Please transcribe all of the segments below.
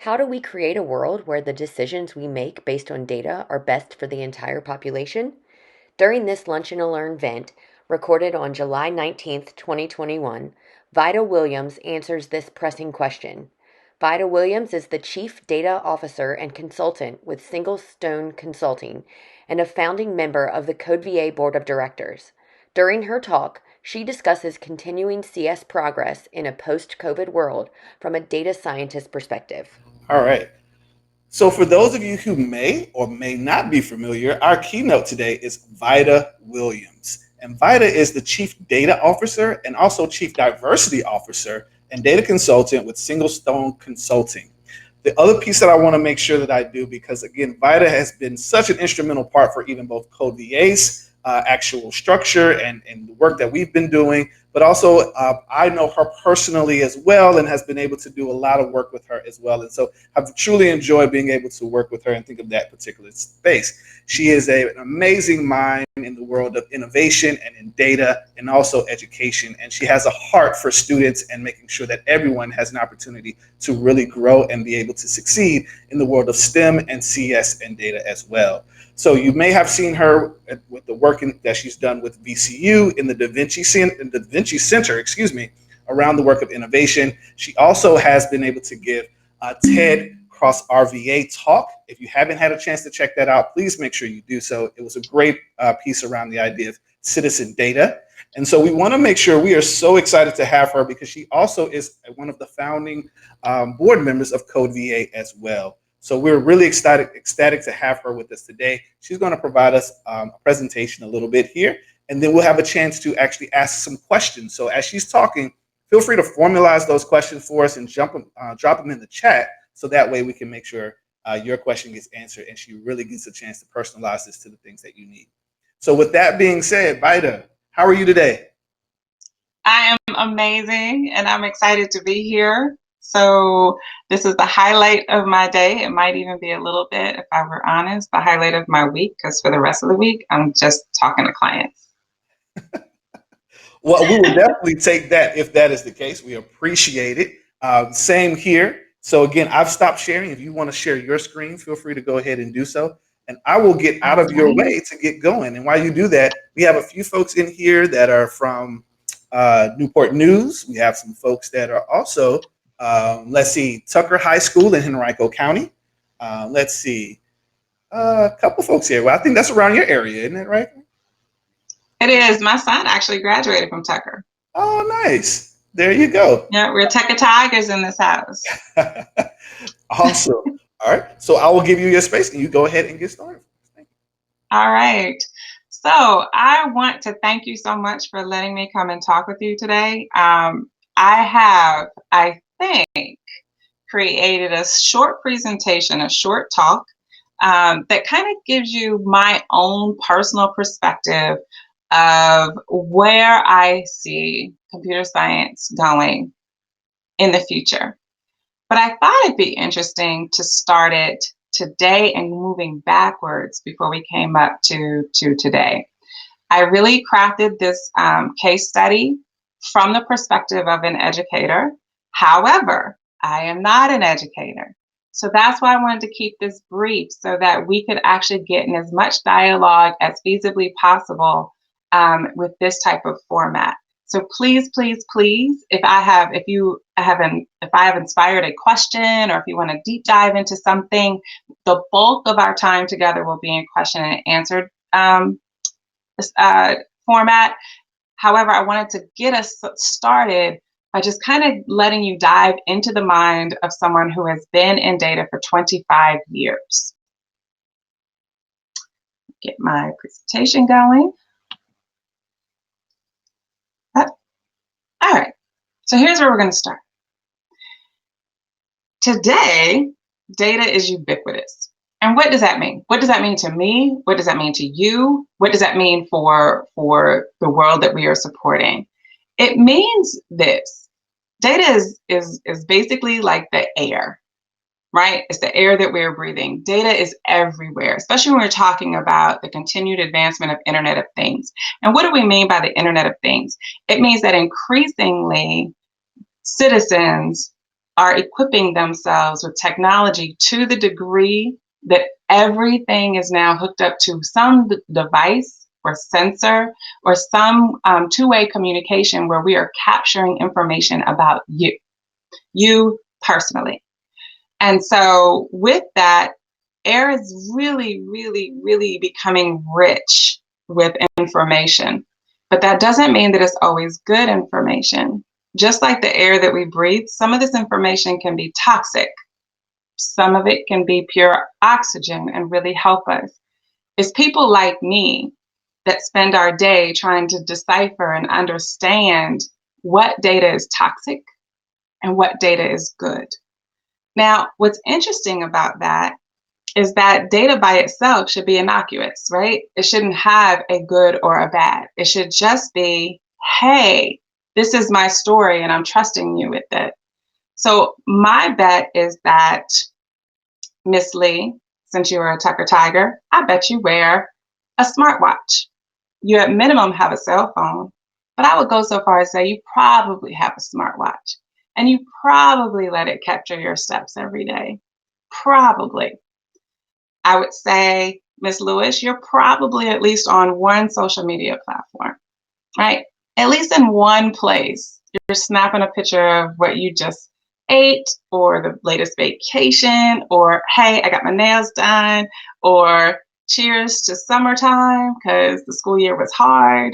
How do we create a world where the decisions we make based on data are best for the entire population? During this Lunch and Learn event, recorded on July 19th, 2021, Vida Williams answers this pressing question. Vida Williams is the Chief Data Officer and Consultant with Singlestone Consulting and a founding member of the CodeVA Board of Directors. During her talk, she discusses continuing CS progress in a post-COVID world from a data scientist perspective. All right. So, for those of you who may or may not be familiar, our keynote today is Vida Williams. And Vida is the Chief Data Officer and also Chief Diversity Officer and Data Consultant with Singlestone Consulting. The other piece that I want to make sure that I do, because again, Vida has been such an instrumental part for even both CodeVA's actual structure and the work that we've been doing, but also I know her personally as well and has been able to do a lot of work with her as well. And so I've truly enjoyed being able to work with her and think of that particular space. She is an amazing mind in the world of innovation and in data and also education. And she has a heart for students and making sure that everyone has an opportunity to really grow and be able to succeed in the world of STEM and CS and data as well. So you may have seen her with the work that she's done with VCU in the Da Vinci Center, around the work of innovation. She also has been able to give a TED Cross RVA talk. If you haven't had a chance to check that out, please make sure you do so. It was a great piece around the idea of citizen data. And so we want to make sure we are so excited to have her because she also is one of the founding board members of CodeVA as well. So we're really ecstatic to have her with us today. She's going to provide us a presentation a little bit here, and then we'll have a chance to actually ask some questions. So as she's talking, feel free to formalize those questions for us and drop them in the chat, so that way we can make sure your question gets answered and she really gets a chance to personalize this to the things that you need. So with that being said, Vida, how are you today? I am amazing and I'm excited to be here. So this is the highlight of my day. It might even be a little bit, if I were honest, the highlight of my week, because for the rest of the week, I'm just talking to clients. Well, we will definitely take that if that is the case. We appreciate it. Same here. So again, I've stopped sharing. If you want to share your screen, feel free to go ahead and do so. And I will get out of your way to get going. And while you do that, we have a few folks in here that are from Newport News. We have some folks that are also, let's see, Tucker High School in Henrico County. Let's see, a couple folks here. Well, I think that's around your area, isn't it, right? It is. My son actually graduated from Tucker. Oh, nice. There you go. Yeah, we're Tucker Tigers in this house. Awesome. All right. So I will give you your space and you go ahead and get started. All right. So I want to thank you so much for letting me come and talk with you today. I have, I think, created a short presentation, a short talk that kind of gives you my own personal perspective of where I see computer science going in the future. But I thought it'd be interesting to start it today and moving backwards before we came up to today. I really crafted this case study from the perspective of an educator. However, I am not an educator. So that's why I wanted to keep this brief so that we could actually get in as much dialogue as feasibly possible with this type of format. So please, please, please, if I have inspired a question or if you want to deep dive into something, the bulk of our time together will be in question and answer format. However, I wanted to get us started by just kind of letting you dive into the mind of someone who has been in data for 25 years. Get my presentation going. All right, so here's where we're going to start. Today, data is ubiquitous. And what does that mean? What does that mean to me? What does that mean to you? What does that mean for the world that we are supporting? It means this. Data is basically like the air, right? It's the air that we're breathing. Data is everywhere, especially when we're talking about the continued advancement of Internet of Things. And what do we mean by the Internet of Things? It means that increasingly citizens are equipping themselves with technology to the degree that everything is now hooked up to some device or sensor or some two-way communication where we are capturing information about you personally. And so with that, air is really, really, really becoming rich with information. But that doesn't mean that it's always good information. Just like the air that we breathe, some of this information can be toxic. Some of it can be pure oxygen and really help us. It's people like me that spend our day trying to decipher and understand what data is toxic and what data is good. Now, what's interesting about that is that data by itself should be innocuous, right? It shouldn't have a good or a bad. It should just be, hey, this is my story and I'm trusting you with it. So my bet is that, Miss Lee, since you're a Tucker Tiger, I bet you wear a smartwatch. You at minimum have a cell phone, but I would go so far as say you probably have a smartwatch and you probably let it capture your steps every day. Probably. I would say, Miss Lewis, you're probably at least on one social media platform, right? At least in one place. You're snapping a picture of what you just ate or the latest vacation or, hey, I got my nails done or cheers to summertime because the school year was hard.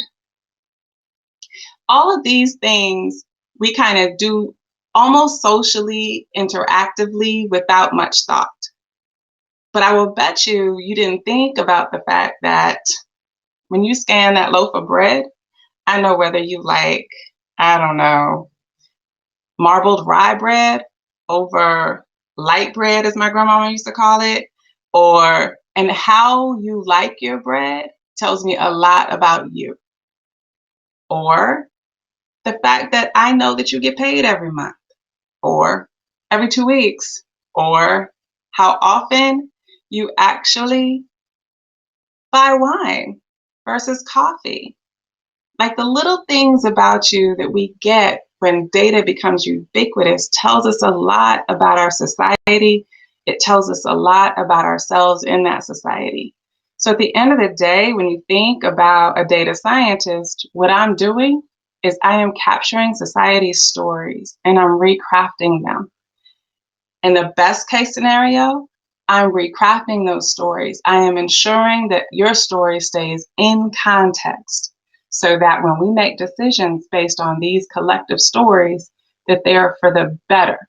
All of these things we kind of do almost socially, interactively without much thought. But I will bet you didn't think about the fact that when you scan that loaf of bread, I know whether you like, I don't know, marbled rye bread over light bread, as my grandmama used to call it, and how you like your bread tells me a lot about you. Or the fact that I know that you get paid every month or every 2 weeks, or how often you actually buy wine versus coffee. Like the little things about you that we get when data becomes ubiquitous tells us a lot about our society. It tells us a lot about ourselves in that society. So at the end of the day, when you think about a data scientist, what I'm doing is I am capturing society's stories and I'm recrafting them. In the best case scenario, I'm recrafting those stories. I am ensuring that your story stays in context so that when we make decisions based on these collective stories, that they are for the better.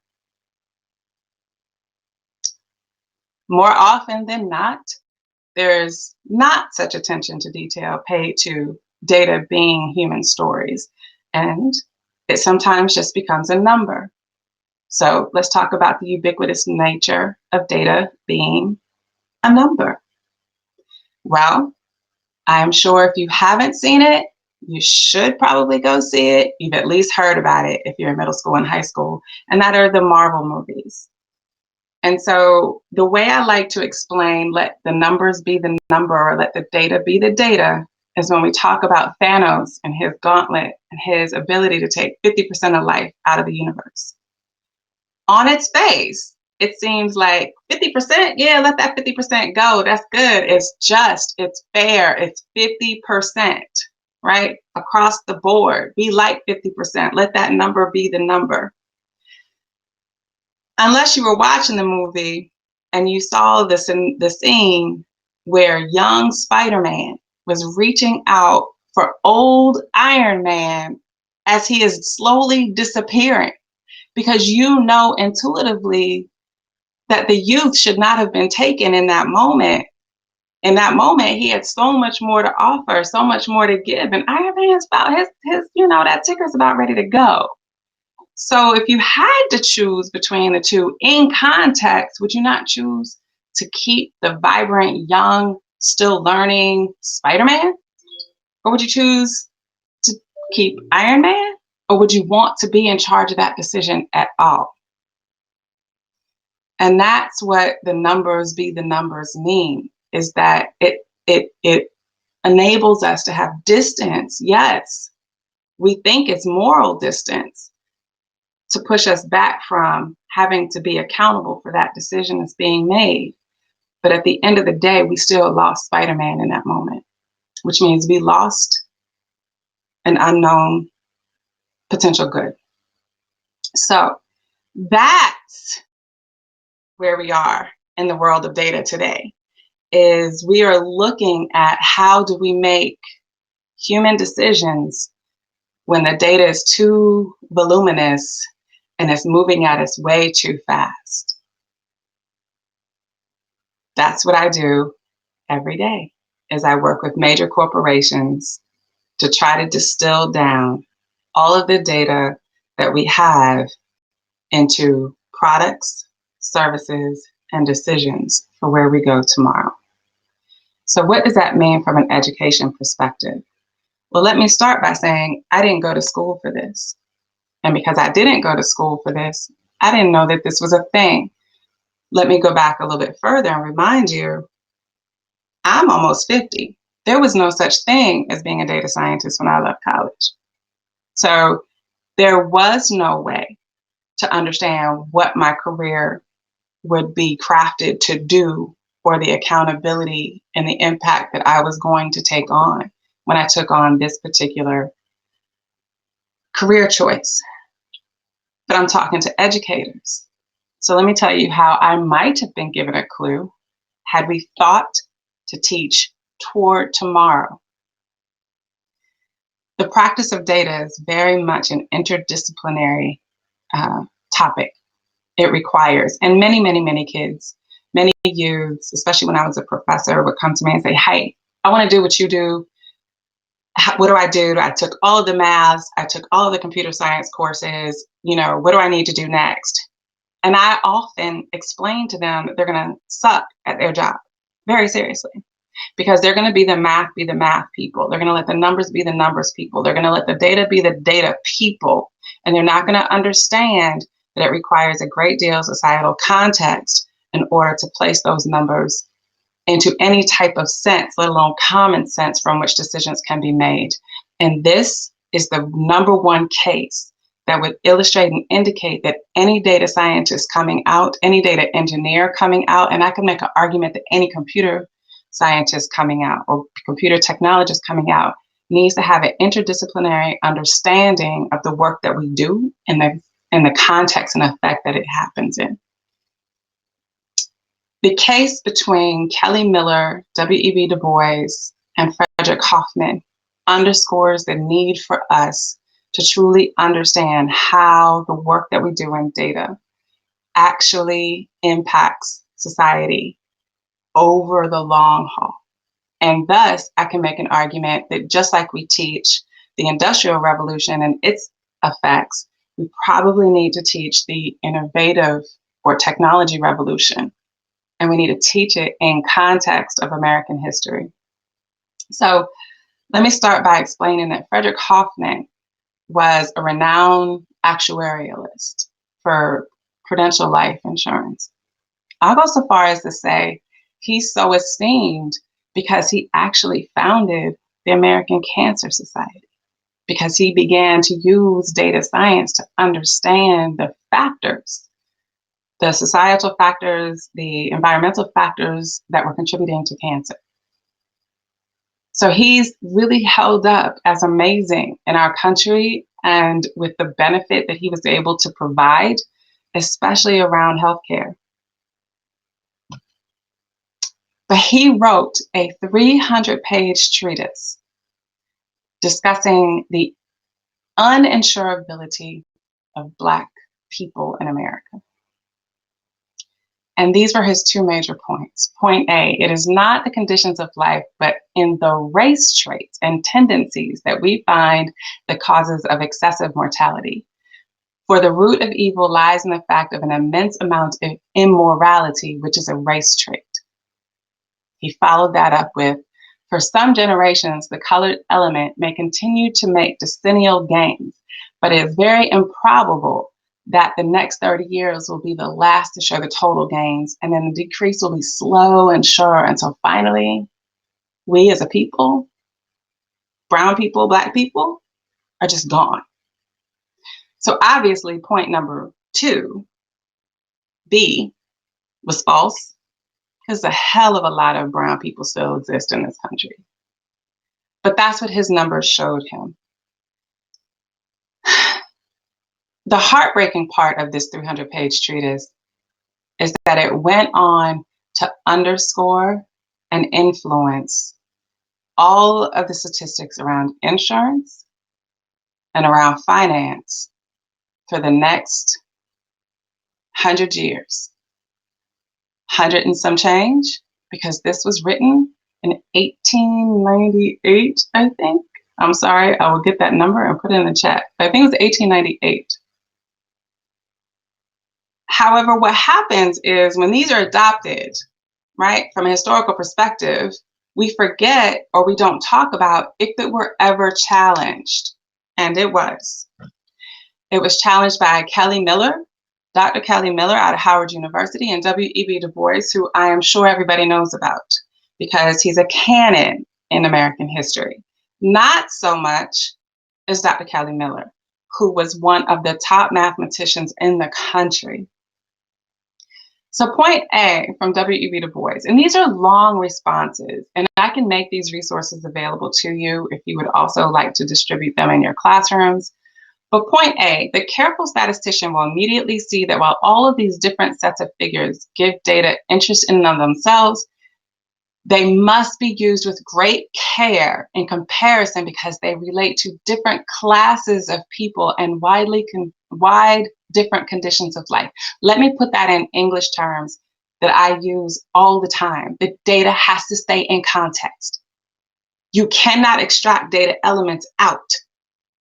More often than not, there's not such attention to detail paid to data being human stories, and it sometimes just becomes a number. So let's talk about the ubiquitous nature of data being a number. Well, I'm sure if you haven't seen it, you should probably go see it. You've at least heard about it if you're in middle school and high school, and that are the Marvel movies. And so the way I like to explain, let the numbers be the number or let the data be the data, is when we talk about Thanos and his gauntlet and his ability to take 50% of life out of the universe. On its face, it seems like 50%, yeah, let that 50% go. That's good. It's just, it's fair. It's 50%, right? Across the board. We like 50%. Let that number be the number. Unless you were watching the movie and you saw the scene where young Spider-Man was reaching out for old Iron Man as he is slowly disappearing, because you know intuitively that the youth should not have been taken in that moment. In that moment, he had so much more to offer, so much more to give. And Iron Man's about his, that ticker's about ready to go. So if you had to choose between the two in context, would you not choose to keep the vibrant, young, still learning Spider-Man? Or would you choose to keep Iron Man? Or would you want to be in charge of that decision at all? And that's what the numbers be the numbers mean, is that it enables us to have distance. Yes, we think it's moral distance, to push us back from having to be accountable for that decision that's being made. But at the end of the day, we still lost Spider-Man in that moment, which means we lost an unknown potential good. So that's where we are in the world of data today, is we are looking at how do we make human decisions when the data is too voluminous and it's moving at us way too fast. That's what I do every day, is I work with major corporations to try to distill down all of the data that we have into products, services, and decisions for where we go tomorrow. So what does that mean from an education perspective? Well, let me start by saying I didn't go to school for this. And because I didn't go to school for this, I didn't know that this was a thing. Let me go back a little bit further and remind you, I'm almost 50. There was no such thing as being a data scientist when I left college. So there was no way to understand what my career would be crafted to do, or the accountability and the impact that I was going to take on when I took on this particular career choice. But I'm talking to educators. So let me tell you how I might have been given a clue had we thought to teach toward tomorrow. The practice of data is very much an interdisciplinary topic. It requires, and many, many, many kids, many youths, especially when I was a professor, would come to me and say, hey, I want to do what you do. What do I do? I took all of the maths, I took all of the computer science courses, what do I need to do next? And I often explain to them that they're going to suck at their job, very seriously, because they're going to be the math people. They're going to let the numbers be the numbers people. They're going to let the data be the data people. And they're not going to understand that it requires a great deal of societal context in order to place those numbers into any type of sense, let alone common sense from which decisions can be made. And this is the number one case that would illustrate and indicate that any data scientist coming out, any data engineer coming out, and I can make an argument that any computer scientist coming out or computer technologist coming out needs to have an interdisciplinary understanding of the work that we do and the context and effect that it happens in. The case between Kelly Miller, W.E.B. Du Bois, and Frederick Hoffman underscores the need for us to truly understand how the work that we do in data actually impacts society over the long haul. And thus, I can make an argument that just like we teach the Industrial Revolution and its effects, we probably need to teach the innovative or technology revolution. And we need to teach it in context of American history. So let me start by explaining that Frederick Hoffman was a renowned actuarialist for Prudential Life Insurance. I'll go so far as to say he's so esteemed because he actually founded the American Cancer Society, because he began to use data science to understand the factors, the societal factors, the environmental factors that were contributing to cancer. So he's really held up as amazing in our country and with the benefit that he was able to provide, especially around healthcare. But he wrote a 300-page treatise discussing the uninsurability of Black people in America. And these were his two major points. Point A, it is not the conditions of life, but in the race traits and tendencies that we find the causes of excessive mortality. For the root of evil lies in the fact of an immense amount of immorality, which is a race trait. He followed that up with, for some generations, the colored element may continue to make decennial gains, but it is very improbable that the next 30 years will be the last to show the total gains, and then the decrease will be slow and sure until finally we as a people, brown people, Black people, are just gone. So obviously point number 2, B, was false, because a hell of a lot of brown people still exist in this country. But that's what his numbers showed him. The heartbreaking part of this 300-page treatise is that it went on to underscore and influence all of the statistics around insurance and around finance for the next 100 years. 100 and some change, because this was written in 1898, I think. I'm sorry, I will get that number and put it in the chat. I think it was 1898. However, what happens is when these are adopted, right, from a historical perspective, we forget or we don't talk about if it were ever challenged. And it was. It was challenged by Kelly Miller, Dr. Kelly Miller out of Howard University, and W.E.B. Du Bois, who I am sure everybody knows about because he's a canon in American history. Not so much as Dr. Kelly Miller, who was one of the top mathematicians in the country. So point A from W.E.B. Du Bois, and these are long responses, and I can make these resources available to you if you would also like to distribute them in your classrooms. But point A, the careful statistician will immediately see that while all of these different sets of figures give data interest in and of themselves, they must be used with great care in comparison because they relate to different classes of people and wide different conditions of life. Let me put that in English terms that I use all the time. The data has to stay in context. You cannot extract data elements out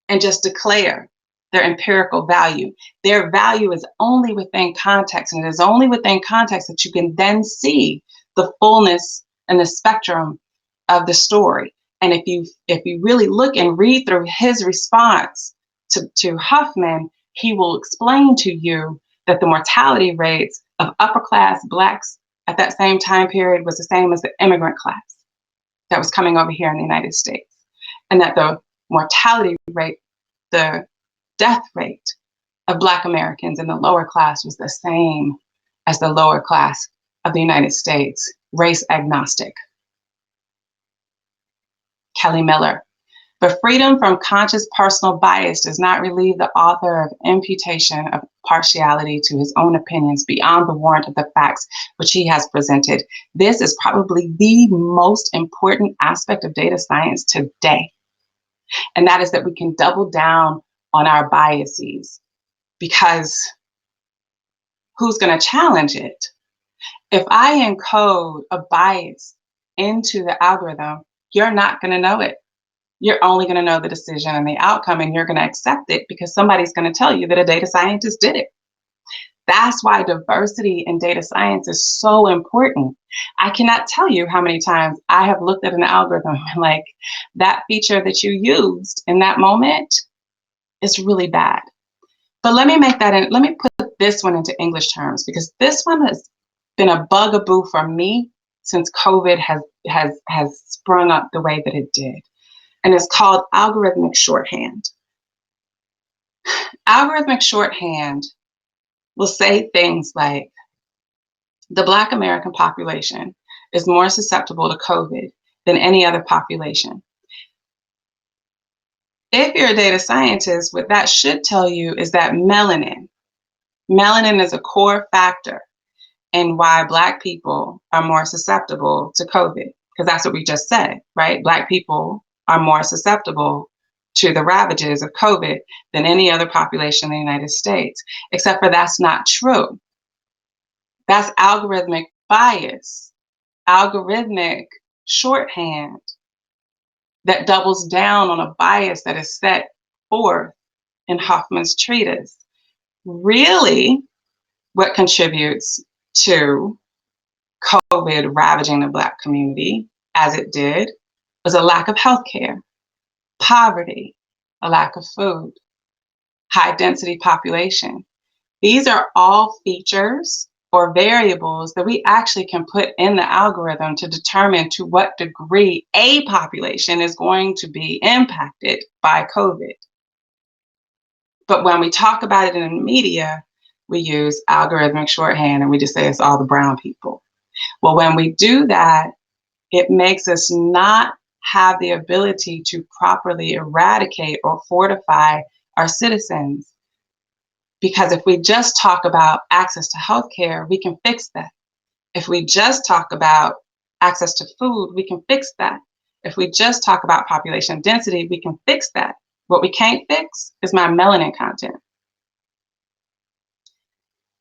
and just declare their empirical value. Their value is only within context, and it is only within context that you can then see the fullness and the spectrum of the story. And if you really look and read through his response to Hoffman, he will explain to you that the mortality rates of upper class Blacks at that same time period was the same as the immigrant class that was coming over here in the United States, and that the mortality rate, the death rate of Black Americans in the lower class was the same as the lower class of the United States, race agnostic. Kelly Miller. But freedom from conscious personal bias does not relieve the author of imputation of partiality to his own opinions beyond the warrant of the facts which he has presented. This is probably the most important aspect of data science today. And that is that we can double down on our biases, because who's going to challenge it? If I encode a bias into the algorithm, you're not going to know it. You're only going to know the decision and the outcome, and you're going to accept it because somebody's going to tell you that a data scientist did it. That's why diversity in data science is so important. I cannot tell you how many times I have looked at an algorithm and like, that feature that you used in that moment is really bad. But let me put this one into English terms, because this one has been a bugaboo for me since COVID has sprung up the way that it did. And it's called algorithmic shorthand. Algorithmic shorthand will say things like, the Black American population is more susceptible to COVID than any other population. If you're a data scientist, what that should tell you is that melanin is a core factor in why Black people are more susceptible to COVID, because that's what we just said, right? Black people are more susceptible to the ravages of COVID than any other population in the United States, except for that's not true. That's algorithmic bias, algorithmic shorthand that doubles down on a bias that is set forth in Hoffman's treatise. Really, what contributes to COVID ravaging the Black community, as it did, was a lack of health care, poverty, a lack of food, high density population. These are all features or variables that we actually can put in the algorithm to determine to what degree a population is going to be impacted by COVID. But when we talk about it in the media, we use algorithmic shorthand and we just say it's all the brown people. Well, when we do that, it makes us not have the ability to properly eradicate or fortify our citizens. Because if we just talk about access to healthcare, we can fix that. If we just talk about access to food, we can fix that. If we just talk about population density, we can fix that. What we can't fix is my melanin content.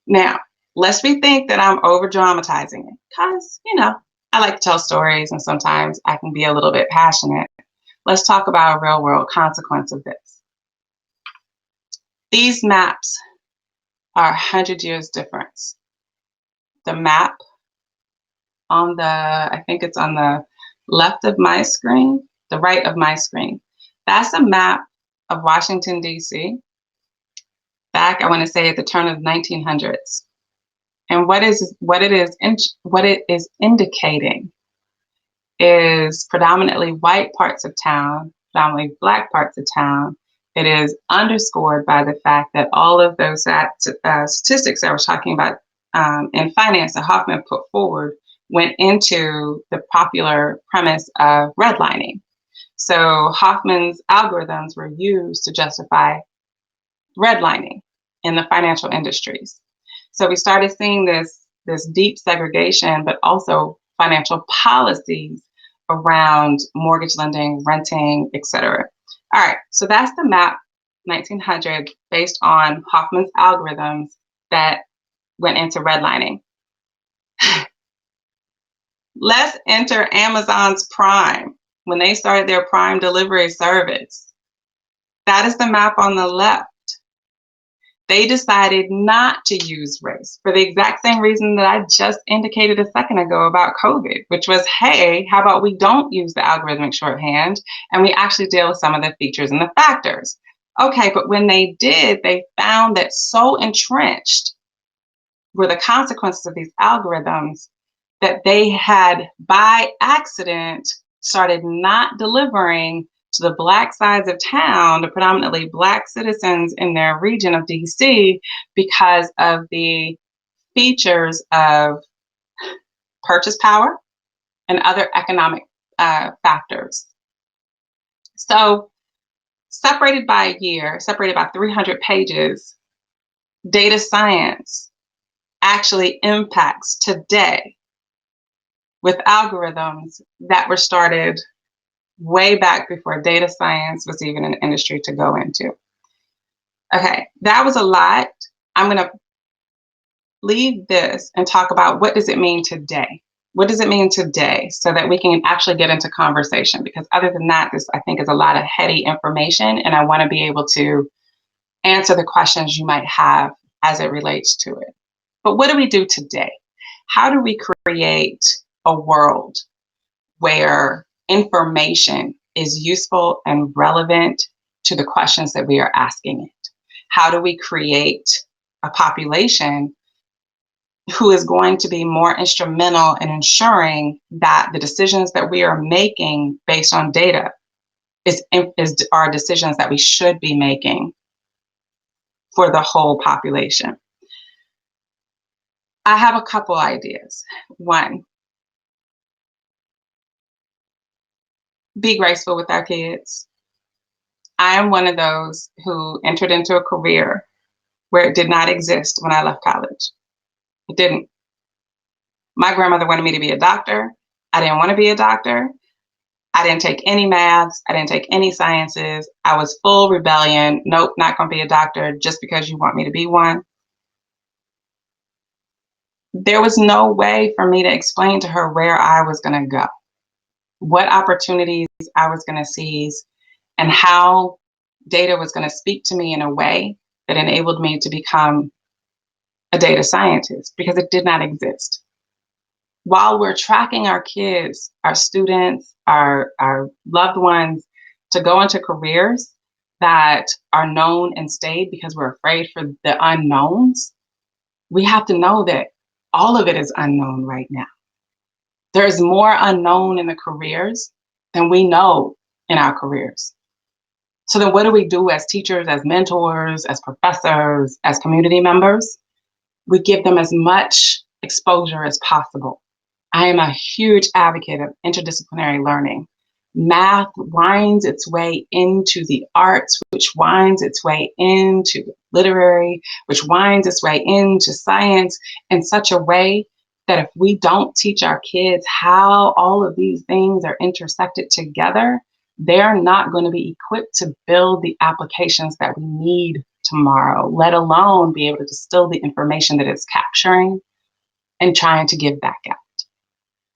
Now, lest we think that I'm over dramatizing it, because, I like to tell stories and sometimes I can be a little bit passionate. Let's talk about a real world consequence of this. These maps are 100 years difference. The map on I think it's on the left of my screen, the right of my screen. That's a map of Washington, D.C. back, I want to say, at the turn of the 1900s. And what it is indicating is predominantly white parts of town, predominantly Black parts of town. It is underscored by the fact that all of those statistics I was talking about in finance that Hoffman put forward went into the popular premise of redlining. So Hoffman's algorithms were used to justify redlining in the financial industries. So we started seeing this deep segregation, but also financial policies around mortgage lending, renting, etc. All right, so that's the map 1900 based on Hoffman's algorithms that went into redlining. Let's enter Amazon's Prime when they started their Prime delivery service. That is the map on the left. They decided not to use race for the exact same reason that I just indicated a second ago about COVID, which was, hey, how about we don't use the algorithmic shorthand and we actually deal with some of the features and the factors? Okay, but when they did, they found that so entrenched were the consequences of these algorithms that they had, by accident, started not delivering to the Black sides of town, the predominantly Black citizens in their region of DC, because of the features of purchase power and other economic factors. So, separated by a year, separated by 300 pages, data science actually impacts today with algorithms that were started way back before data science was even an industry to go into. Okay, that was a lot. I'm going to leave this and talk about what does it mean today? What does it mean today so that we can actually get into conversation? Because other than that, this I think is a lot of heady information and I want to be able to answer the questions you might have as it relates to it. But what do we do today? How do we create a world where information is useful and relevant to the questions that we are asking it? How do we create a population who is going to be more instrumental in ensuring that the decisions that we are making based on data are decisions that we should be making for the whole population? I have a couple ideas. One, be graceful with our kids. I am one of those who entered into a career where it did not exist when I left college. It didn't. My grandmother wanted me to be a doctor. I didn't want to be a doctor. I didn't take any maths. I didn't take any sciences. I was full rebellion. Nope, not going to be a doctor just because you want me to be one. There was no way for me to explain to her where I was going to go, what opportunities I was going to seize, and how data was going to speak to me in a way that enabled me to become a data scientist, because it did not exist. While we're tracking our kids, our students, our loved ones to go into careers that are known and stayed because we're afraid for the unknowns, we have to know that all of it is unknown right now. There's more unknown in the careers than we know in our careers. So then what do we do as teachers, as mentors, as professors, as community members? We give them as much exposure as possible. I am a huge advocate of interdisciplinary learning. Math winds its way into the arts, which winds its way into literary, which winds its way into science in such a way that if we don't teach our kids how all of these things are intersected together, they're not going to be equipped to build the applications that we need tomorrow, let alone be able to distill the information that it's capturing and trying to give back out.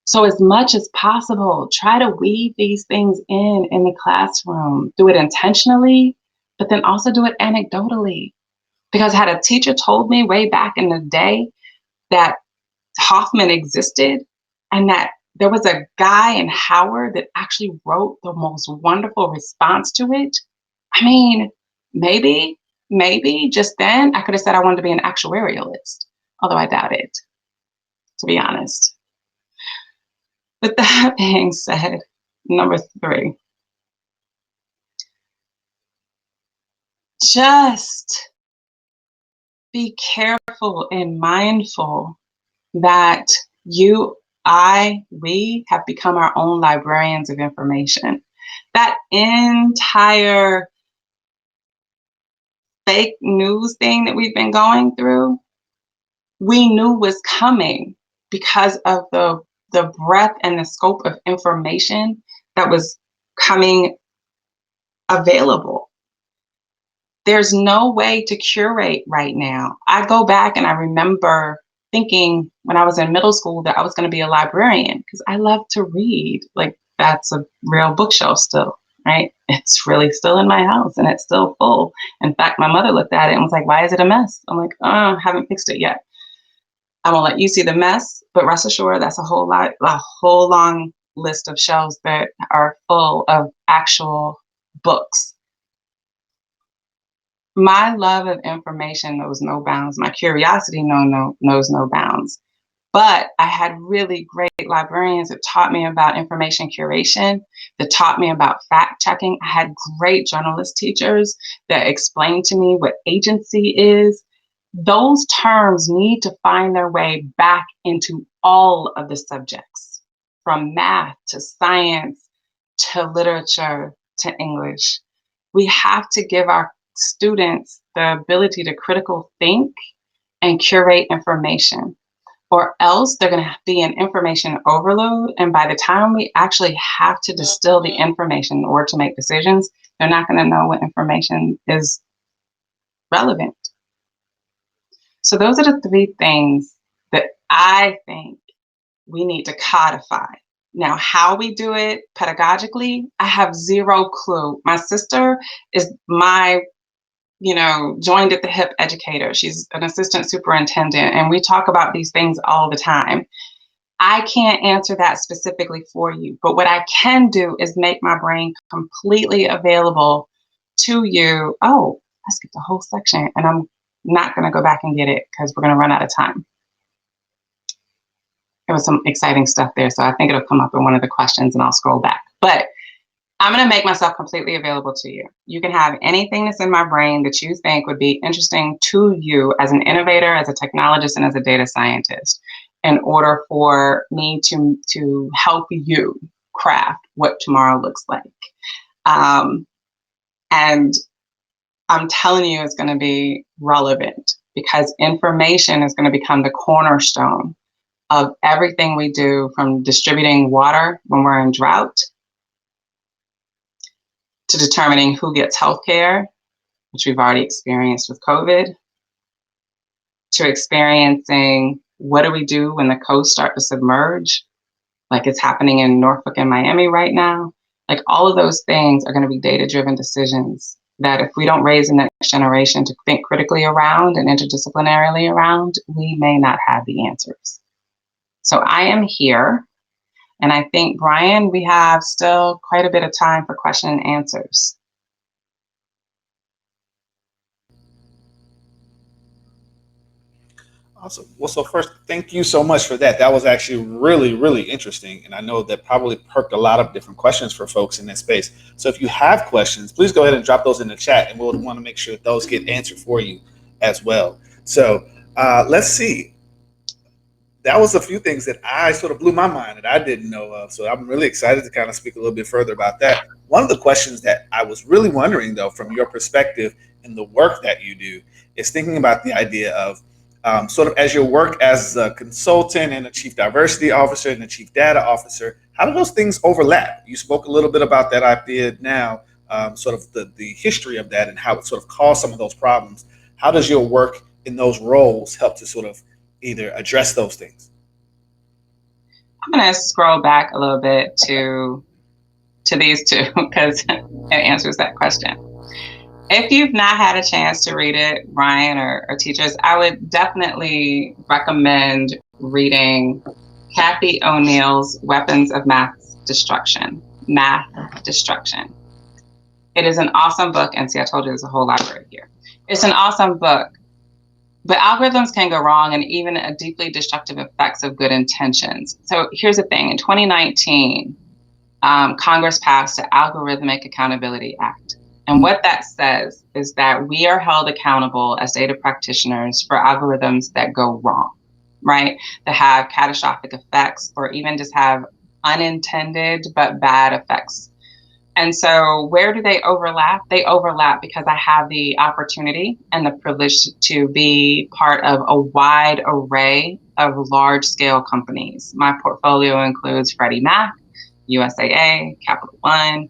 So as much as possible, try to weave these things in the classroom. Do it intentionally, but then also do it anecdotally. Because had a teacher told me way back in the day that Hoffman existed and that there was a guy in Howard that actually wrote the most wonderful response to it, I mean, maybe just then I could have said I wanted to be an actuarialist, although I doubt it, to be honest. With that being said, number 3, just be careful and mindful that we have become our own librarians of information. That entire fake news thing that we've been going through, we knew was coming because of the breadth and the scope of information that was coming available. There's no way to curate right now. I go back and I remember thinking when I was in middle school that I was going to be a librarian because I love to read. Like, that's a real bookshelf still, right? It's really still in my house and it's still full. In fact, my mother looked at it and was like, "Why is it a mess?" I'm like, "Oh, I haven't fixed it yet." I won't let you see the mess, but rest assured that's a whole long list of shelves that are full of actual books. My love of information knows no bounds. My curiosity knows no bounds. But I had really great librarians that taught me about information curation, that taught me about fact checking. I had great journalist teachers that explained to me what agency is. Those terms need to find their way back into all of the subjects, from math to science to literature to English. We have to give our students the ability to critical think and curate information, or else they're going to be in information overload. And by the time we actually have to distill the information in order to make decisions, they're not going to know what information is relevant. So those are the 3 things that I think we need to codify. Now, how we do it pedagogically, I have zero clue. My sister is my joined at the hip educator. She's an assistant superintendent, and we talk about these things all the time. I can't answer that specifically for you, but what I can do is make my brain completely available to you. Oh, I skipped a whole section, and I'm not going to go back and get it because we're going to run out of time. There was some exciting stuff there, so I think it'll come up in one of the questions, and I'll scroll back. But I'm going to make myself completely available to you. You can have anything that's in my brain that you think would be interesting to you as an innovator, as a technologist, and as a data scientist, in order for me to help you craft what tomorrow looks like. And I'm telling you, it's going to be relevant because information is going to become the cornerstone of everything we do, from distributing water when we're in drought to determining who gets healthcare, which we've already experienced with COVID, to experiencing what do we do when the coasts start to submerge, like it's happening in Norfolk and Miami right now. Like, all of those things are going to be data-driven decisions that if we don't raise the next generation to think critically around and interdisciplinarily around, we may not have the answers. So I am here. And I think, Brian, we have still quite a bit of time for question and answers. Awesome. Well, so first, thank you so much for that. That was actually really, really interesting. And I know that probably perked a lot of different questions for folks in this space. So if you have questions, please go ahead and drop those in the chat, and we'll want to make sure that those get answered for you as well. So let's see. That was a few things that I sort of blew my mind that I didn't know of. So I'm really excited to kind of speak a little bit further about that. One of the questions that I was really wondering, though, from your perspective in the work that you do, is thinking about the idea of sort of as your work as a consultant and a chief diversity officer and a chief data officer, how do those things overlap? You spoke a little bit about that idea now, sort of the history of that and how it sort of caused some of those problems. How does your work in those roles help to sort of either address those things? I'm going to scroll back a little bit to these two because it answers that question. If you've not had a chance to read it, Ryan or teachers, I would definitely recommend reading Kathy O'Neill's Weapons of Math Destruction. It is an awesome book. And see, I told you there's a whole library here. It's an awesome book. But algorithms can go wrong, and even a deeply destructive effects of good intentions. So here's the thing. In 2019, Congress passed the Algorithmic Accountability Act. And what that says is that we are held accountable as data practitioners for algorithms that go wrong, right? That have catastrophic effects or even just have unintended but bad effects. And so where do they overlap? They overlap because I have the opportunity and the privilege to be part of a wide array of large scale companies. My portfolio includes Freddie Mac, USAA, Capital One,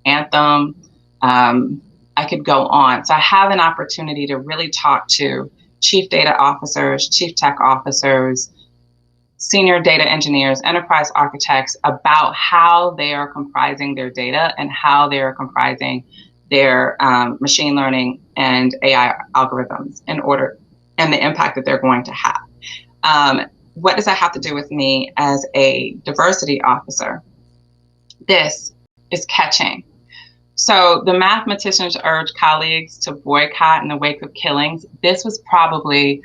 Anthem. I could go on. So I have an opportunity to really talk to chief data officers, chief tech officers, senior data engineers, enterprise architects about how they are comprising their data and how they are comprising their machine learning and AI algorithms and the impact that they're going to have. What does that have to do with me as a diversity officer? This is catching. So the mathematicians urged colleagues to boycott in the wake of killings. This was probably,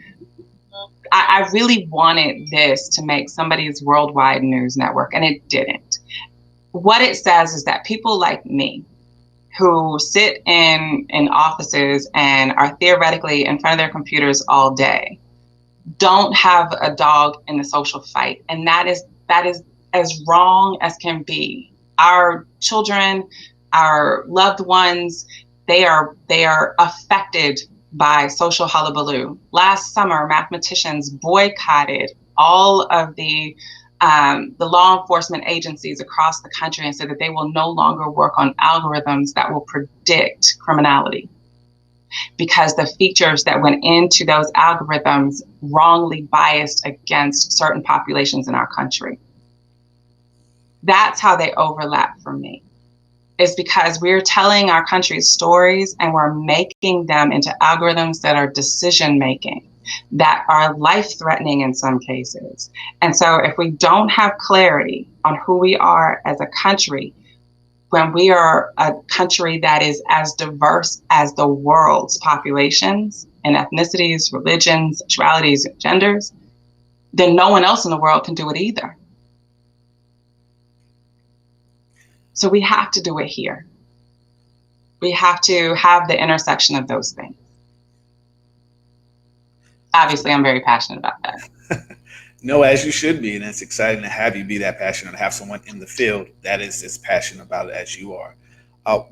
I really wanted this to make somebody's worldwide news network, and it didn't. What it says is that people like me who sit in offices and are theoretically in front of their computers all day don't have a dog in the social fight. And that is as wrong as can be. Our children, our loved ones, they are affected by social hullabaloo. Last summer, mathematicians boycotted all of the law enforcement agencies across the country and said that they will no longer work on algorithms that will predict criminality, because the features that went into those algorithms wrongly biased against certain populations in our country. That's how they overlap for me. Is because we're telling our country's stories and we're making them into algorithms that are decision-making, that are life-threatening in some cases. And so if we don't have clarity on who we are as a country, when we are a country that is as diverse as the world's populations and ethnicities, religions, sexualities, and genders, then no one else in the world can do it either. So we have to do it here. We have to have the intersection of those things. Obviously, I'm very passionate about that. No, as you should be, and it's exciting to have you be that passionate, to have someone in the field that is as passionate about it as you are.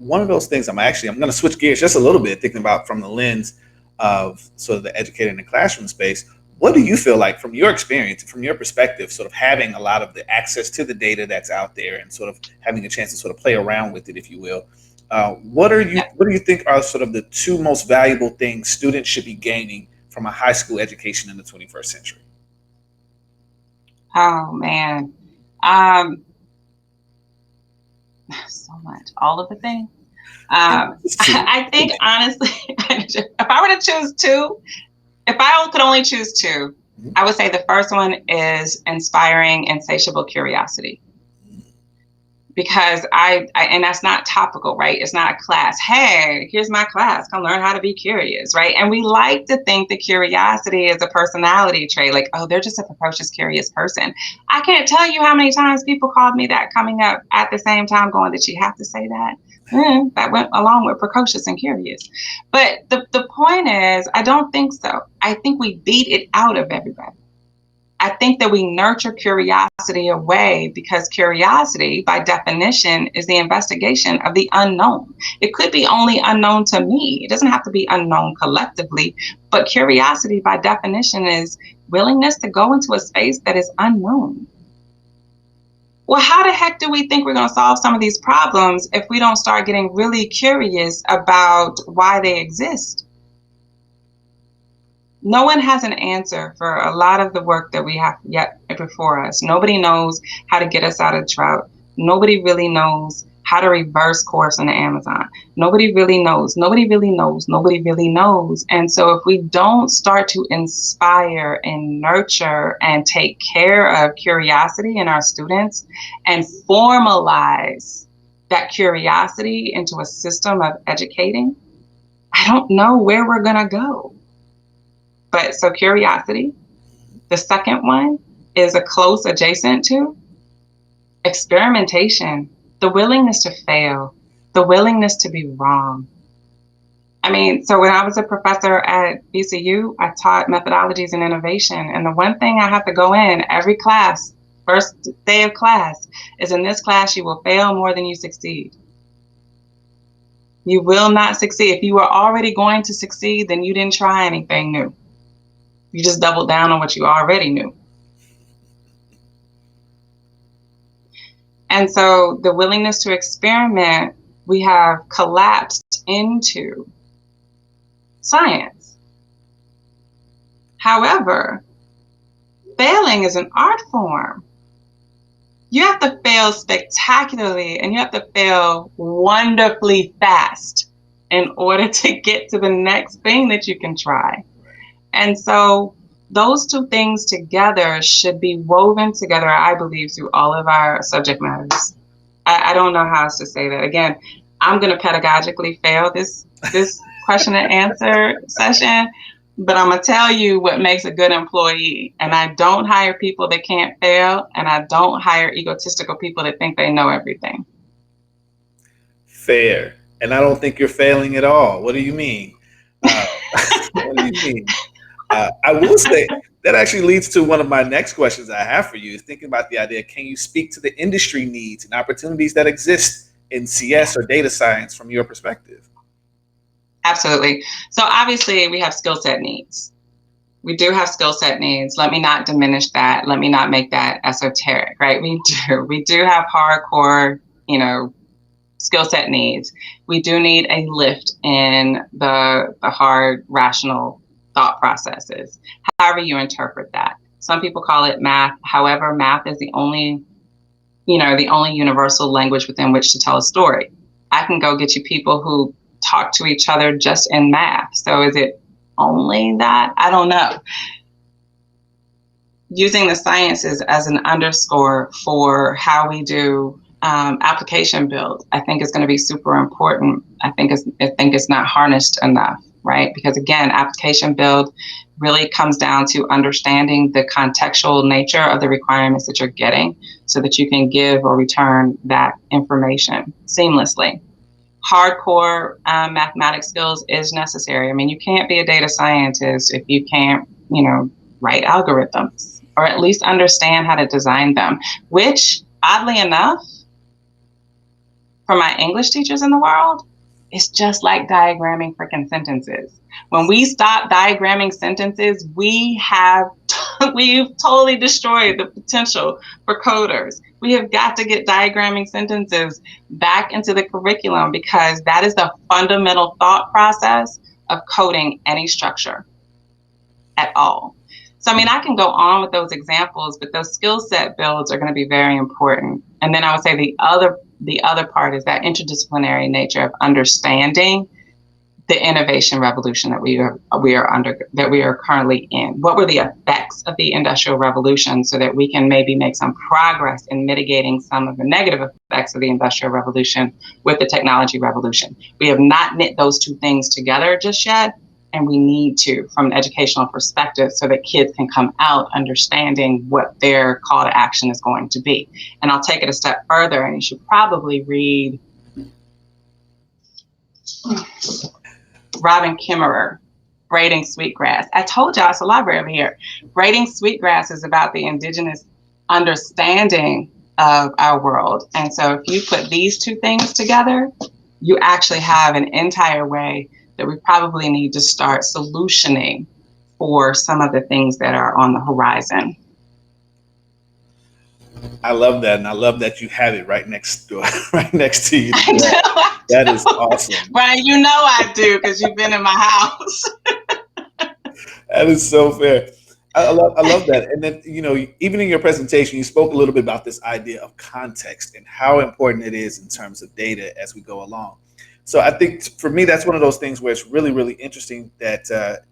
One of those things I'm going to switch gears just a little bit, thinking about from the lens of sort of the educator in the classroom space. What do you feel like from your experience, from your perspective, sort of having a lot of the access to the data that's out there and sort of having a chance to sort of play around with it, if you will? What do you think are sort of the two most valuable things students should be gaining from a high school education in the 21st century? Oh man, so much, all of the things. I think honestly, if I were to choose two, if I could only choose two, I would say the first one is inspiring insatiable curiosity. because and that's not topical, right? It's not a class. Hey, here's my class. Come learn how to be curious, right? And we like to think that curiosity is a personality trait. Like, oh, they're just a precocious, curious person. I can't tell you how many times people called me that coming up at the same time going, did she have to say that? That went along with precocious and curious. But the point is, I don't think so. I think we beat it out of everybody. I think that we nurture curiosity away because curiosity, by definition, is the investigation of the unknown. It could be only unknown to me. It doesn't have to be unknown collectively, but curiosity, by definition, is willingness to go into a space that is unknown. Well, how the heck do we think we're going to solve some of these problems if we don't start getting really curious about why they exist? No one has an answer for a lot of the work that we have yet before us. Nobody knows how to get us out of drought. Nobody really knows how to reverse course in the Amazon. Nobody really knows. Nobody really knows. Nobody really knows. And so if we don't start to inspire and nurture and take care of curiosity in our students and formalize that curiosity into a system of educating, I don't know where we're going to go. But so curiosity. The second one is a close adjacent to experimentation, the willingness to fail, the willingness to be wrong. I mean, so when I was a professor at VCU, I taught methodologies and innovation. And the one thing I have to go in every class, first day of class, is in this class, you will fail more than you succeed. You will not succeed. If you were already going to succeed, then you didn't try anything new. You just doubled down on what you already knew. And so the willingness to experiment, we have collapsed into science. However, failing is an art form. You have to fail spectacularly and you have to fail wonderfully fast in order to get to the next thing that you can try. And so those two things together should be woven together, I believe, through all of our subject matters. I don't know how else to say that. Again, I'm going to pedagogically fail this question and answer session, but I'm going to tell you what makes a good employee. And I don't hire people that can't fail, and I don't hire egotistical people that think they know everything. Fair. And I don't think you're failing at all. What do you mean? What do you mean? I will say that actually leads to one of my next questions I have for you, is thinking about the idea, can you speak to the industry needs and opportunities that exist in CS or data science from your perspective? Absolutely. So obviously we have skill set needs. We do have skill set needs. Let me not diminish that. Let me not make that esoteric, right? We do have hardcore, skill set needs. We do need a lift in the hard, rational thought processes, however you interpret that. Some people call it math. However, math is the only universal language within which to tell a story. I can go get you people who talk to each other just in math. So is it only that? I don't know. Using the sciences as an underscore for how we do application build, I think is going to be super important. I think it's not harnessed enough, right? Because again, application build really comes down to understanding the contextual nature of the requirements that you're getting so that you can give or return that information seamlessly. Hardcore mathematics skills is necessary. I mean, you can't be a data scientist if you can't, write algorithms or at least understand how to design them, which oddly enough, for my English teachers in the world, it's just like diagramming freaking sentences. When we stop diagramming sentences, we've totally destroyed the potential for coders. We have got to get diagramming sentences back into the curriculum because that is the fundamental thought process of coding any structure at all. So, I mean, I can go on with those examples, but those skill set builds are going to be very important. And then I would say the other part is that interdisciplinary nature of understanding the innovation revolution that we are currently in. What were the effects of the Industrial Revolution so that we can maybe make some progress in mitigating some of the negative effects effects of the Industrial Revolution with the technology revolution. We have not knit those two things together just yet, and we need to from an educational perspective so that kids can come out understanding what their call to action is going to be. And I'll take it a step further, and you should probably read Robin Kimmerer, Braiding Sweetgrass. I told y'all it's a library over here. Braiding Sweetgrass is about the indigenous understanding of our world. And so if you put these two things together, you actually have an entire way that we probably need to start solutioning for some of the things that are on the horizon. I love that, and I love that you have it right next to you. That is awesome. Brian, you know I do because you've been in my house. That is so fair. I love that. And then, even in your presentation, you spoke a little bit about this idea of context and how important it is in terms of data as we go along. So I think for me, that's one of those things where it's really, really interesting that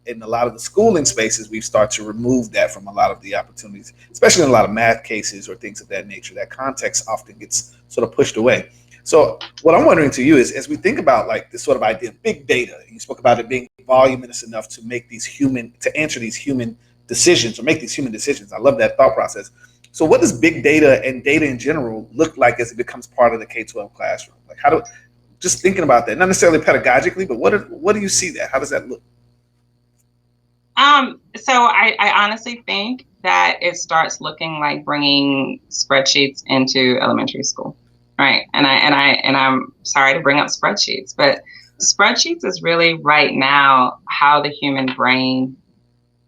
in a lot of the schooling spaces, we've started to remove that from a lot of the opportunities, especially in a lot of math cases or things of that nature. That context often gets sort of pushed away. So what I'm wondering to you is, as we think about like this sort of idea of big data, you spoke about it being voluminous enough to answer these human decisions or make these human decisions. I love that thought process. So what does big data and data in general look like as it becomes part of the K-12 classroom? Like just thinking about that, not necessarily pedagogically, but what do you see that? How does that look? So I honestly think that it starts looking like bringing spreadsheets into elementary school, right? And I'm sorry to bring up spreadsheets, but spreadsheets is really right now how the human brain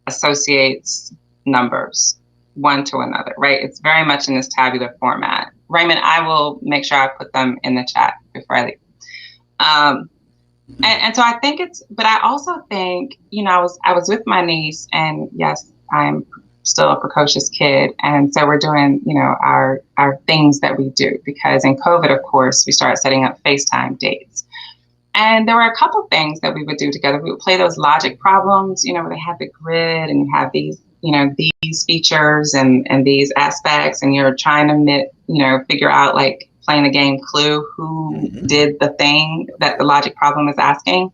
associates numbers one to another, right? It's very much in this tabular format. Raymond, I will make sure I put them in the chat before I leave. And so I think but I also think, I was with my niece, and yes, I'm still a precocious kid. And so we're doing, our things that we do, because in COVID, of course, we started setting up FaceTime dates. And there were a couple things that we would do together. We would play those logic problems, where they have the grid and you have these, these features and these aspects, and you're trying to figure out, like playing the game Clue, who did the thing that the logic problem is asking.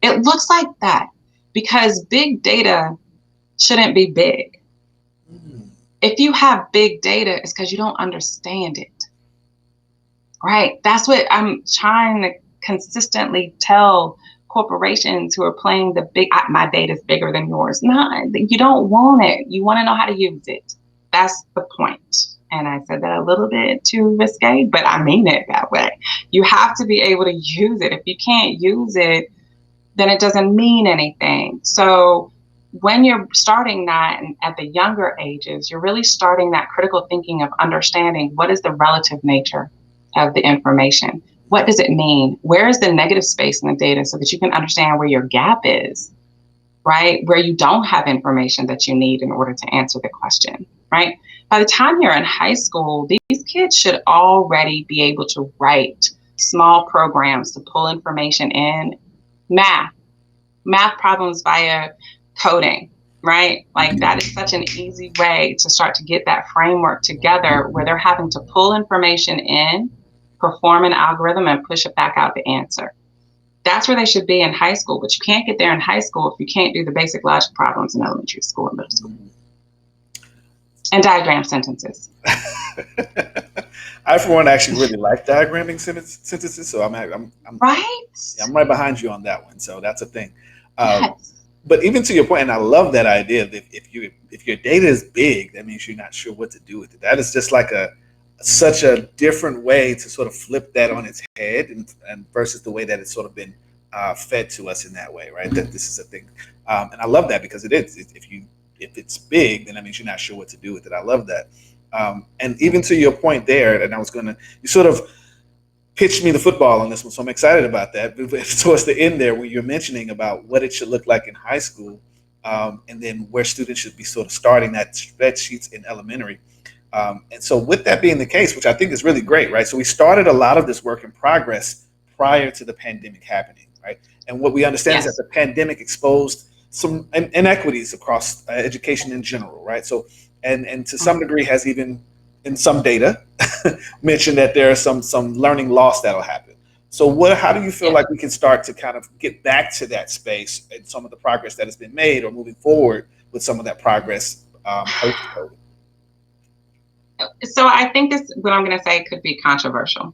It looks like that because big data shouldn't be big. If you have big data, it's because you don't understand it, right? That's what I'm trying to consistently tell corporations who are playing the big, my data is bigger than yours. No, you don't want it. You want to know how to use it. That's the point. And I said that a little bit too risque, but I mean it that way. You have to be able to use it. If you can't use it, then it doesn't mean anything. So when you're starting that at the younger ages, you're really starting that critical thinking of understanding what is the relative nature of the information. What does it mean? Where is the negative space in the data so that you can understand where your gap is, right? Where you don't have information that you need in order to answer the question, right? By the time you're in high school, these kids should already be able to write small programs to pull information in, math problems via coding, right? Like that is such an easy way to start to get that framework together where they're having to pull information in, perform an algorithm, and push it back out the answer. That's where they should be in high school, but you can't get there in high school if you can't do the basic logic problems in elementary school and middle school. And diagram sentences. I, for one, actually really like diagramming sentences, so I'm right. I'm right behind you on that one. So that's a thing. Yes. But even to your point, and I love that idea that if your data is big, that means you're not sure what to do with it. That is just like such a different way to sort of flip that on its head, and versus the way that it's sort of been fed to us in that way, right? That this is a thing, and I love that because it is. If it's big, then that means you're not sure what to do with it. I love that. And even to your point there, and you sort of pitched me the football on this one, so I'm excited about that. But towards the end there, where you're mentioning about what it should look like in high school, and then where students should be sort of starting that spreadsheets in elementary. And so with that being the case, which I think is really great, right? So we started a lot of this work in progress prior to the pandemic happening, right? And what we understand is that the pandemic exposed some inequities across education in general, right? So, and to some degree has even in some data mentioned that there are some learning loss that'll happen. So how do you feel like we can start to kind of get back to that space and some of the progress that has been made, or moving forward with some of that progress post-COVID? So I think this, what I'm going to say could be controversial.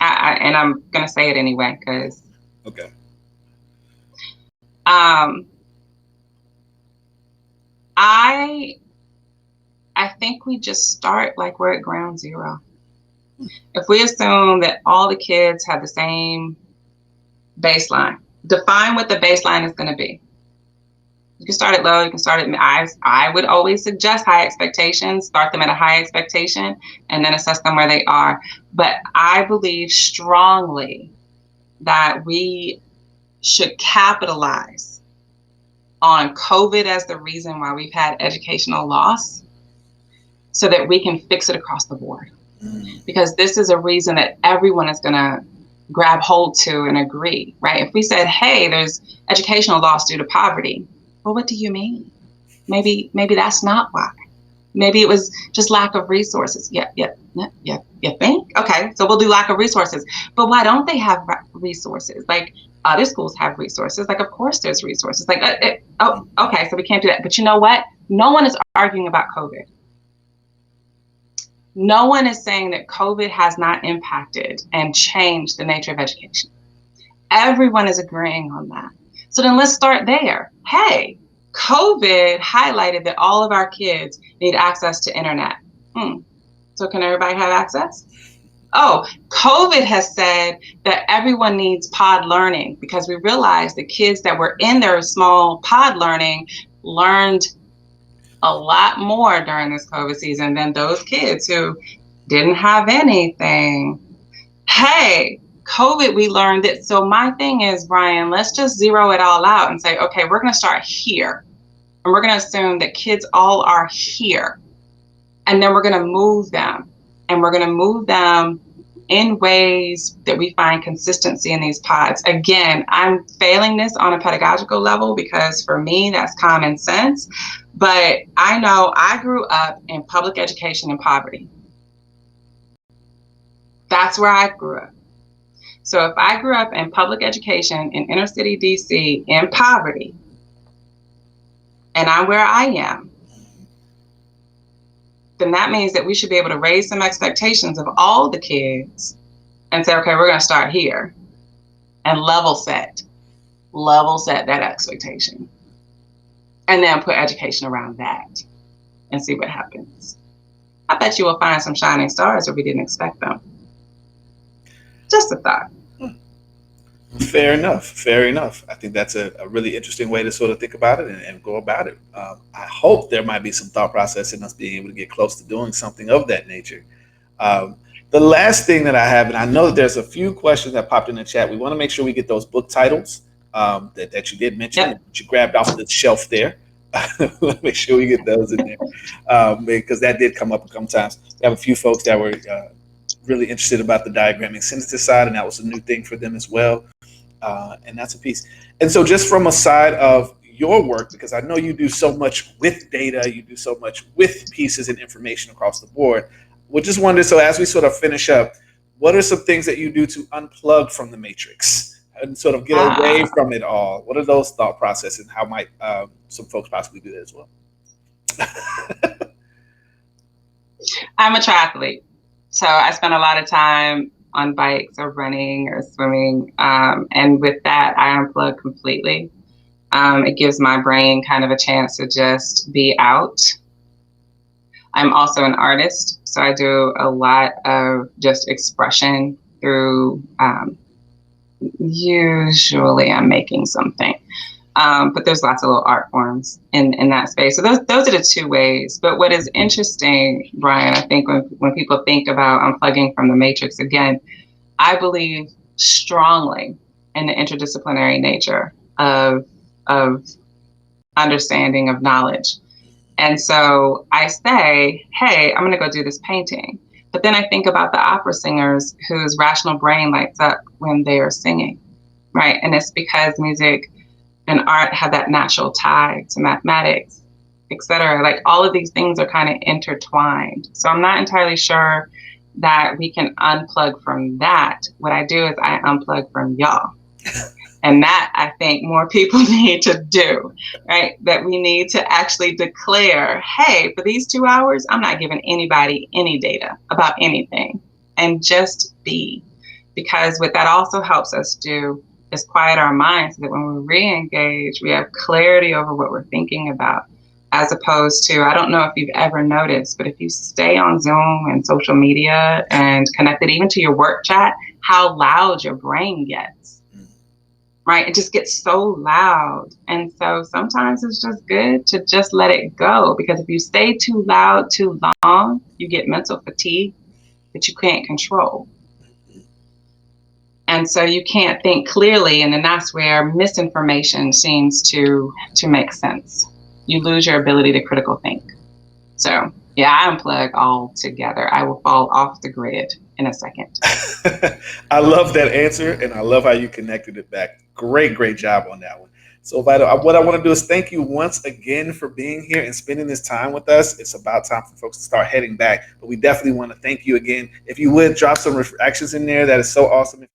And I'm going to say it anyway, because okay. I think we just start like we're at ground zero. If we assume that all the kids have the same baseline, define what the baseline is going to be. You can start it low, you can start it, I would always suggest high expectations, start them at a high expectation, and then assess them where they are. But I believe strongly that we should capitalize on COVID as the reason why we've had educational loss, so that we can fix it across the board. Because this is a reason that everyone is going to grab hold to and agree, right? If we said, hey, there's educational loss due to poverty, well, what do you mean? Maybe that's not why. Maybe it was just lack of resources. Yeah. You think? Okay, so we'll do lack of resources. But why don't they have resources? Like, other schools have resources. Like, of course there's resources. Like, okay, so we can't do that. But you know what? No one is arguing about COVID. No one is saying that COVID has not impacted and changed the nature of education. Everyone is agreeing on that. So then let's start there. Hey, COVID highlighted that all of our kids need access to internet. So can everybody have access? Oh, COVID has said that everyone needs pod learning, because we realized the kids that were in their small pod learning learned a lot more during this COVID season than those kids who didn't have anything. Hey, COVID, we learned it. So my thing is, Brian, let's just zero it all out and say, okay, we're going to start here. And we're going to assume that kids all are here. And then we're going to move them. And we're going to move them in ways that we find consistency in these pods. Again, I'm failing this on a pedagogical level, because for me, that's common sense. But I know I grew up in public education and poverty. That's where I grew up. So if I grew up in public education in inner city DC in poverty, and I'm where I am, then that means that we should be able to raise some expectations of all the kids and say, okay, we're going to start here and level set that expectation, and then put education around that and see what happens. I bet you will find some shining stars if we didn't expect them. Just a thought. Fair enough. I think that's a really interesting way to sort of think about it and go about it. I hope there might be some thought process in us being able to get close to doing something of that nature. The last thing that I have, and I know that there's a few questions that popped in the chat. We want to make sure we get those book titles that you did mention, that you grabbed off the shelf there. Make sure we get those in there, because that did come up a couple times. We have a few folks that were really interested about the diagramming synthesis side, and that was a new thing for them as well. And that's a piece. And so just from a side of your work, because I know you do so much with data, you do so much with pieces and information across the board, we just wondered, so as we sort of finish up, what are some things that you do to unplug from the matrix and sort of get away from it all? What are those thought processes, and how might some folks possibly do that as well? I'm a triathlete, so I spend a lot of time on bikes or running or swimming, and with that, I unplug completely. It gives my brain kind of a chance to just be out. I'm also an artist, so I do a lot of just expression through, usually I'm making something, but there's lots of little art forms in that space. So those are the two ways. But what is interesting, Brian, I think when people think about unplugging from the matrix, again, I believe strongly in the interdisciplinary nature of understanding of knowledge. And so I say, hey, I'm going to go do this painting. But then I think about the opera singers whose rational brain lights up when they are singing, right? And it's because music and art have that natural tie to mathematics. etc. Like all of these things are kind of intertwined. So I'm not entirely sure that we can unplug from that. What I do is I unplug from y'all. And that I think more people need to do, right? That we need to actually declare, hey, for these 2 hours, I'm not giving anybody any data about anything, and just be. Because what that also helps us do is quiet our minds so that when we re-engage, we have clarity over what we're thinking about, as opposed to, I don't know if you've ever noticed, but if you stay on Zoom and social media and connected even to your work chat, how loud your brain gets. Right? It just gets so loud. And so sometimes it's just good to just let it go, because if you stay too loud too long, you get mental fatigue that you can't control. And so you can't think clearly, and then that's where misinformation seems to make sense. You lose your ability to critical think. So yeah, I unplug altogether. I will fall off the grid in a second. I love that answer, and I love how you connected it back. Great job on that one. So, Vida, what I want to do is thank you once again for being here and spending this time with us. It's about time for folks to start heading back, but we definitely want to thank you again. If you would drop some reactions in there, that is so awesome.